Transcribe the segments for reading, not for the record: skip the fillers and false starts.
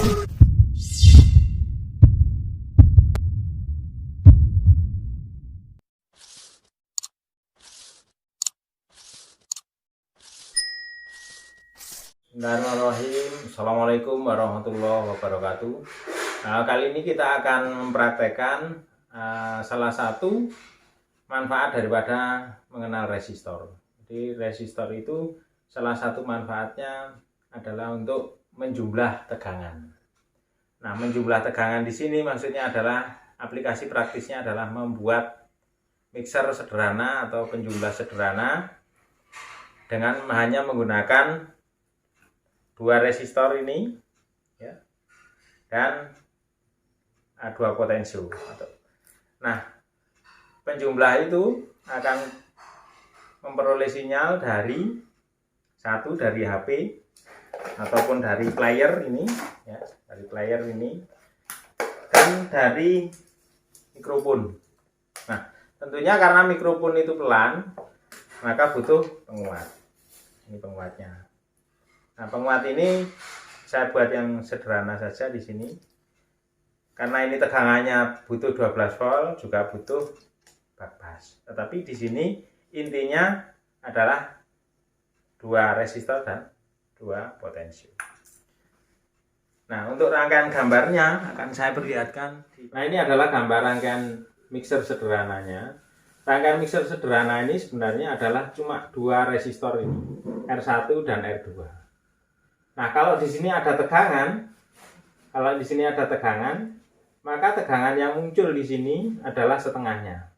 Bismillahirrahmanirrahim. Assalamualaikum warahmatullahi wabarakatuh. Kali ini kita akan mempraktekkan salah satu manfaat daripada mengenal resistor. Jadi resistor itu salah satu manfaatnya adalah untuk menjumlah tegangan. Nah, menjumlah tegangan di sini maksudnya adalah aplikasi praktisnya adalah membuat mixer sederhana atau penjumlah sederhana dengan hanya menggunakan dua resistor ini ya, dan dua potensio. Nah, penjumlah itu akan memperoleh sinyal dari dari HP ataupun dari player ini ya, dari player ini dan dari mikrofon. Nah, tentunya karena mikrofon itu pelan, maka butuh penguat. Ini penguatnya. Nah, penguat ini saya buat yang sederhana saja di sini. Karena ini tegangannya butuh 12 volt, juga butuh bak bus. Tetapi di sini intinya adalah dua resistor dan dua potensio. Nah, untuk rangkaian gambarnya akan saya perlihatkan. Nah, ini adalah gambar rangkaian mixer sederhananya. Rangkaian mixer sederhana ini sebenarnya adalah cuma dua resistor ini, R1 dan R2. Nah, kalau di sini ada tegangan, maka tegangan yang muncul di sini adalah setengahnya.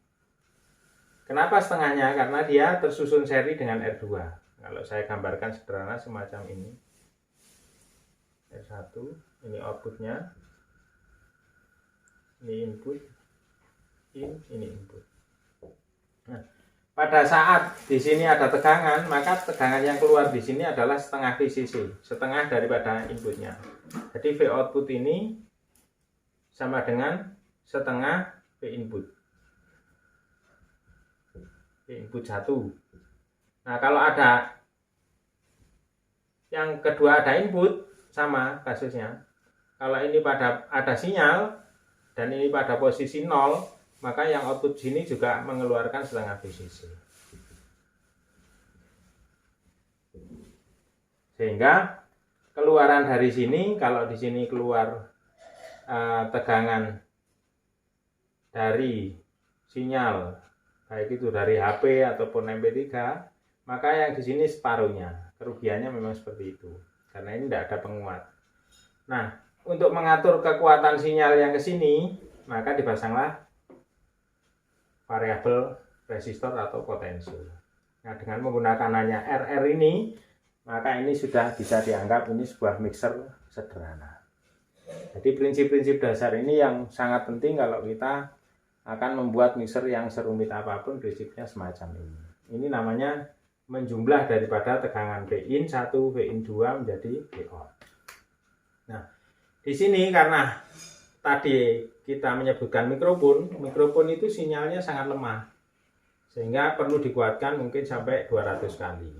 Kenapa setengahnya? Karena dia tersusun seri dengan R2. Kalau saya gambarkan sederhana semacam ini. R1, ini outputnya. Ini input. Ini input. Nah, pada saat di sini ada tegangan, maka tegangan yang keluar di sini adalah setengah VCC, setengah daripada inputnya. Jadi V output ini sama dengan setengah V input. V input 1. Nah, kalau ada yang kedua ada input, sama kasusnya. Kalau ini ada sinyal dan ini pada posisi 0, maka yang output sini juga mengeluarkan setengah VCC. Sehingga keluaran dari sini, kalau di sini keluar tegangan dari sinyal, baik itu dari HP ataupun MP3, maka yang di sini separuhnya. Kerugiannya memang seperti itu, karena ini tidak ada penguat. Nah, untuk mengatur kekuatan sinyal yang ke sini, maka dipasanglah variabel resistor atau potensio. Nah, dengan menggunakan hanya RR ini, maka ini sudah bisa dianggap ini sebuah mixer sederhana. Jadi prinsip-prinsip dasar ini yang sangat penting kalau kita akan membuat mixer yang serumit apapun, prinsipnya semacam ini. Ini namanya menjumlah daripada tegangan Vin 1, Vin 2 menjadi Vout. Nah, di sini karena tadi kita menyebutkan mikrofon itu sinyalnya sangat lemah, sehingga perlu dikuatkan mungkin sampai 200 kali,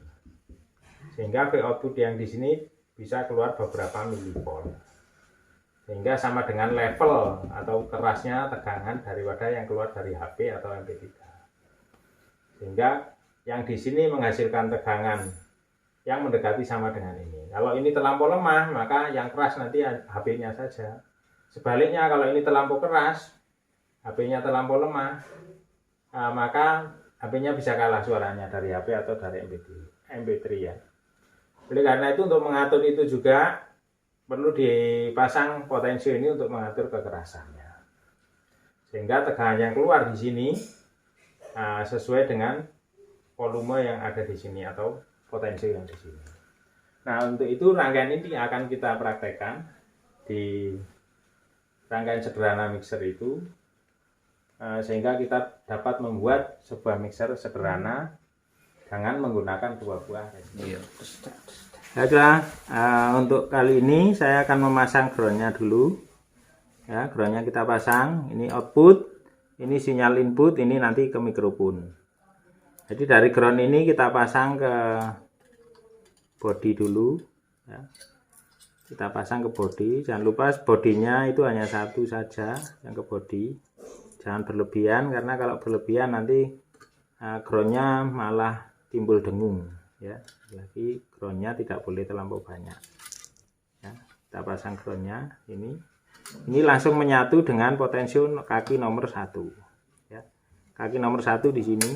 sehingga V output yang di sini bisa keluar beberapa milivolt, sehingga sama dengan level atau kerasnya tegangan daripada yang keluar dari HP atau MP3, sehingga yang di sini menghasilkan tegangan yang mendekati sama dengan ini. Kalau ini terlampau lemah, maka yang keras nanti HP-nya saja. Sebaliknya, kalau ini terlampau keras, HP-nya terlampau lemah, maka HP-nya bisa kalah suaranya dari HP atau dari MP3 ya. Oleh karena itu, untuk mengatur itu juga perlu dipasang potensio ini untuk mengatur kekerasannya, sehingga tegangan yang keluar di sini sesuai dengan volume yang ada di sini atau potensio yang di sini. Nah, untuk itu rangkaian ini akan kita praktekkan di rangkaian sederhana mixer itu, sehingga kita dapat membuat sebuah mixer sederhana dengan menggunakan dua buah resistor. Baiklah, untuk kali ini saya akan memasang groundnya dulu. Ya, groundnya kita pasang. Ini output, ini sinyal input, ini nanti ke mikrofon. Jadi dari ground ini kita pasang ke body dulu. Ya. kita pasang ke bodi. Jangan lupa bodinya itu hanya satu saja yang ke bodi, jangan berlebihan, karena kalau berlebihan nanti groundnya malah timbul dengung ya. Lagi groundnya tidak boleh terlampau banyak ya. Kita pasang groundnya ini langsung menyatu dengan potensio kaki nomor 1 ya. Kaki nomor 1 di sini,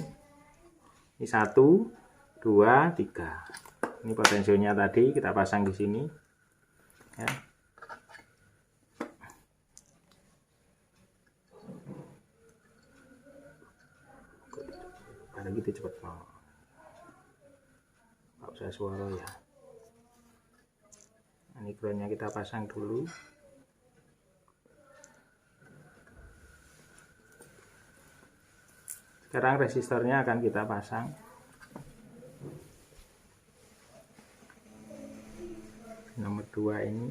ini 1 2 3, ini potensionya tadi kita pasang di sini ya. Karena gitu cepet mau, nggak usah suara ya. Ini groundnya kita pasang dulu. Sekarang resistornya akan kita pasang. Nomor 2 ini.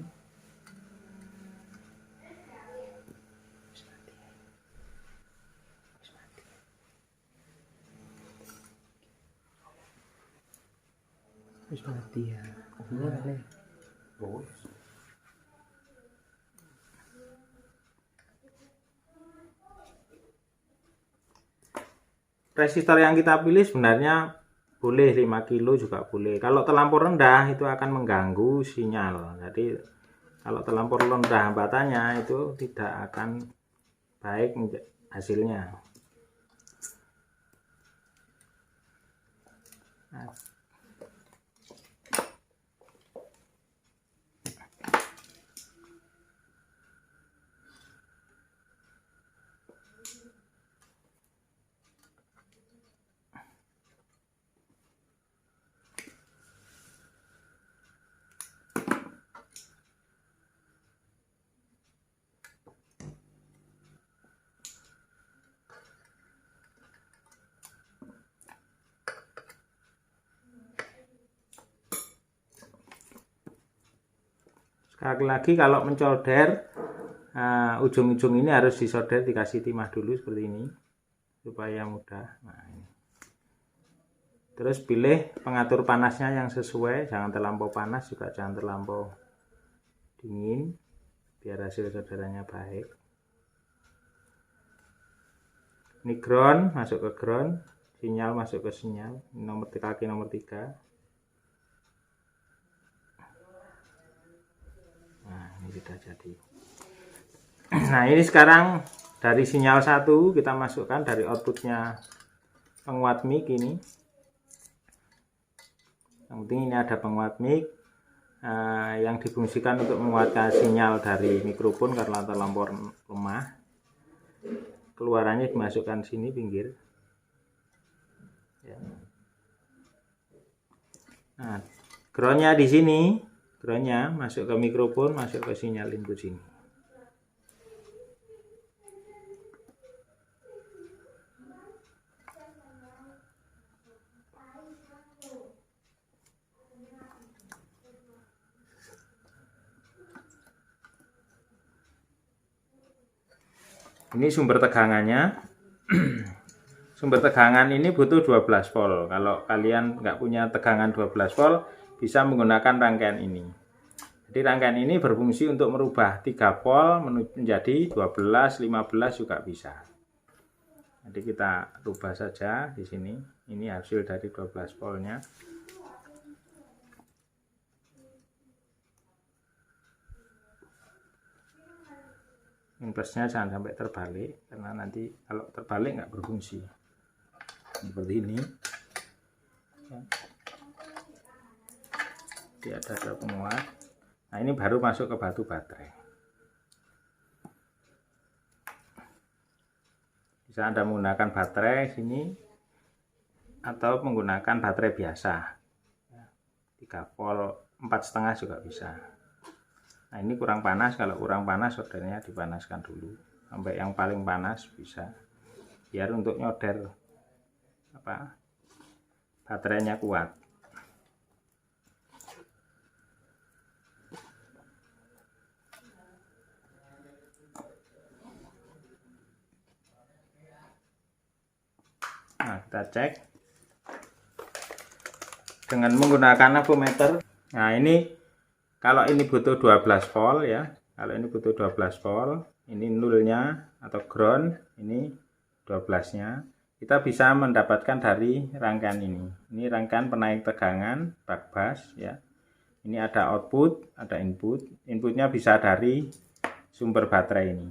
Wis mati ya. Resistor yang kita pilih sebenarnya boleh 5 kilo juga boleh. Kalau terlampau rendah itu akan mengganggu sinyal. Jadi kalau terlampau rendah hambatannya itu tidak akan baik hasilnya. Nah, sekali lagi kalau mencolder ujung-ujung ini harus disolder, dikasih timah dulu seperti ini supaya mudah. Nah, ini. Terus pilih pengatur panasnya yang sesuai, jangan terlampau panas juga jangan terlampau dingin biar hasil solderannya baik. Ini ground, masuk ke ground, sinyal masuk ke sinyal, kaki nomor 3. Nah, ini sudah jadi. Nah, ini sekarang dari sinyal 1 kita masukkan dari outputnya penguat mic ini. Yang penting ini ada penguat mic yang difungsikan untuk menguatkan sinyal dari mikrofon karena terlampau lemah. Keluarannya dimasukkan sini pinggir. Ya. Nah, groundnya di sini. Groundnya masuk ke mikrofon, masuk ke sinyal input sini. Ini sumber tegangannya. Sumber tegangan ini butuh 12 volt. Kalau kalian nggak punya tegangan 12 volt, bisa menggunakan rangkaian ini. Jadi rangkaian ini berfungsi untuk merubah 3 volt menjadi 12, 15 juga bisa. Jadi kita rubah saja di sini. Ini hasil dari 12 voltnya. Plusnya jangan sampai terbalik, karena nanti kalau terbalik nggak berfungsi. Seperti ini. Jadi ada penguat. Nah, ini baru masuk ke batu baterai. Bisa Anda menggunakan baterai sini atau menggunakan baterai biasa. 3 volt 4,5 juga bisa. Nah, ini kurang panas. Kalau kurang panas soldernya dipanaskan dulu sampai yang paling panas bisa, biar untuk nyolder baterainya kuat. Nah, kita cek dengan menggunakan avometer. Nah, ini Kalau ini butuh 12 volt ya, kalau ini butuh 12 volt, ini nulnya atau ground, ini 12-nya. Kita bisa mendapatkan dari rangkaian ini. Ini rangkaian penaik tegangan bak bus ya. Ini ada output, ada input. Inputnya bisa dari sumber baterai ini.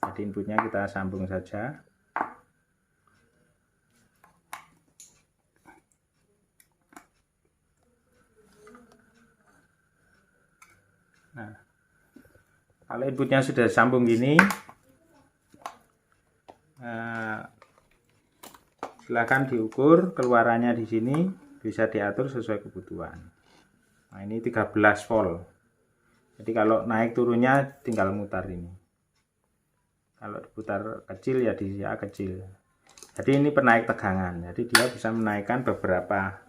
Jadi inputnya kita sambung saja. Nah, kalau inputnya sudah sambung gini, silakan diukur keluarannya di sini, bisa diatur sesuai kebutuhan. Nah, ini 13 volt. Jadi kalau naik turunnya tinggal mutar ini. Kalau diputar kecil ya di A kecil. Jadi ini penaik tegangan. Jadi dia bisa menaikkan beberapa,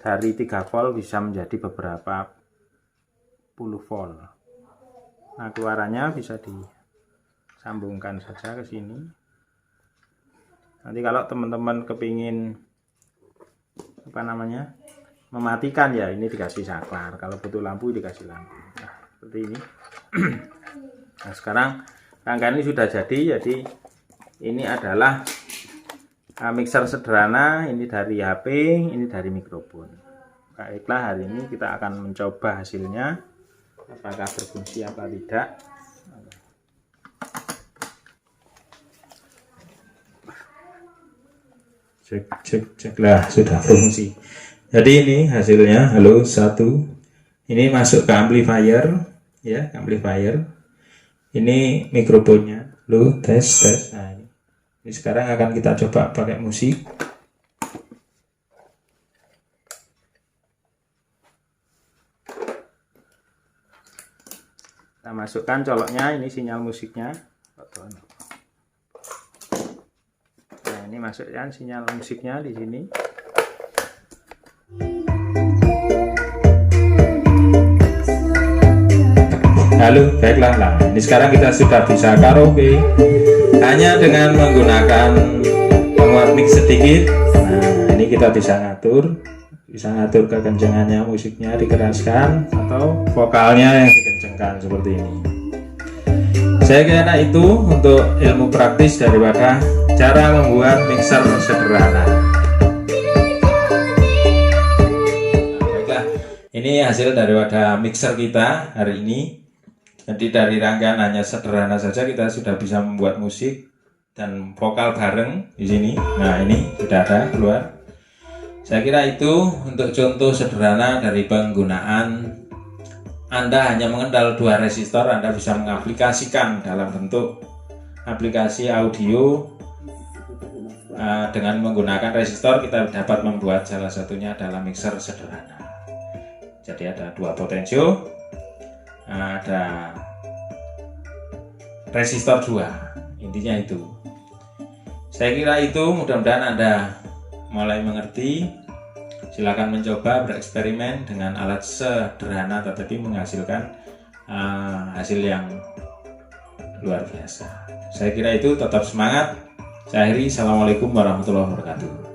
dari 3 volt bisa menjadi beberapa puluh volt. Nah, keluarannya bisa disambungkan saja ke sini. Nanti kalau teman-teman kepingin mematikan ya, ini dikasih saklar. Kalau butuh lampu dikasih lampu. Nah, seperti ini. Nah, sekarang rangkaian ini sudah jadi ini adalah mixer sederhana. Ini dari HP, ini dari mikrofon. Baiklah, hari ini kita akan mencoba hasilnya, apakah berfungsi apa tidak. Cek lah, sudah berfungsi. Jadi ini hasilnya. Halo, 1. Ini masuk ke amplifier ya, amplifier. Ini mikrofonnya. Halo, tes. Nah, ini sekarang akan kita coba pakai musik. Kita masukkan coloknya, ini sinyal musiknya. Nah, ini masukkan sinyal musiknya di sini. Halo, baiklah. Nah, ini sekarang kita sudah bisa karaoke hanya dengan menggunakan penguat mic sedikit. Nah, ini kita bisa ngatur kekencangannya, musiknya dikeraskan atau vokalnya yang dikencangkan seperti ini. Saya kira itu untuk ilmu praktis daripada cara membuat mixer sederhana. Baiklah, ini hasil daripada mixer kita hari ini. Jadi dari rangkaian hanya sederhana saja kita sudah bisa membuat musik dan vokal bareng di sini. Nah, ini sudah ada keluar. Saya kira itu untuk contoh sederhana dari penggunaan. Anda hanya mengenal 2 resistor, Anda bisa mengaplikasikan dalam bentuk aplikasi audio. Dengan menggunakan resistor kita dapat membuat salah satunya adalah mixer sederhana. Jadi ada 2 potensio, ada resistor 2, intinya itu. Saya kira itu, mudah-mudahan Anda mulai mengerti. Silakan mencoba bereksperimen dengan alat sederhana tetapi menghasilkan hasil yang luar biasa. Saya kira itu, tetap semangat. Saya akhiri, assalamualaikum warahmatullahi wabarakatuh.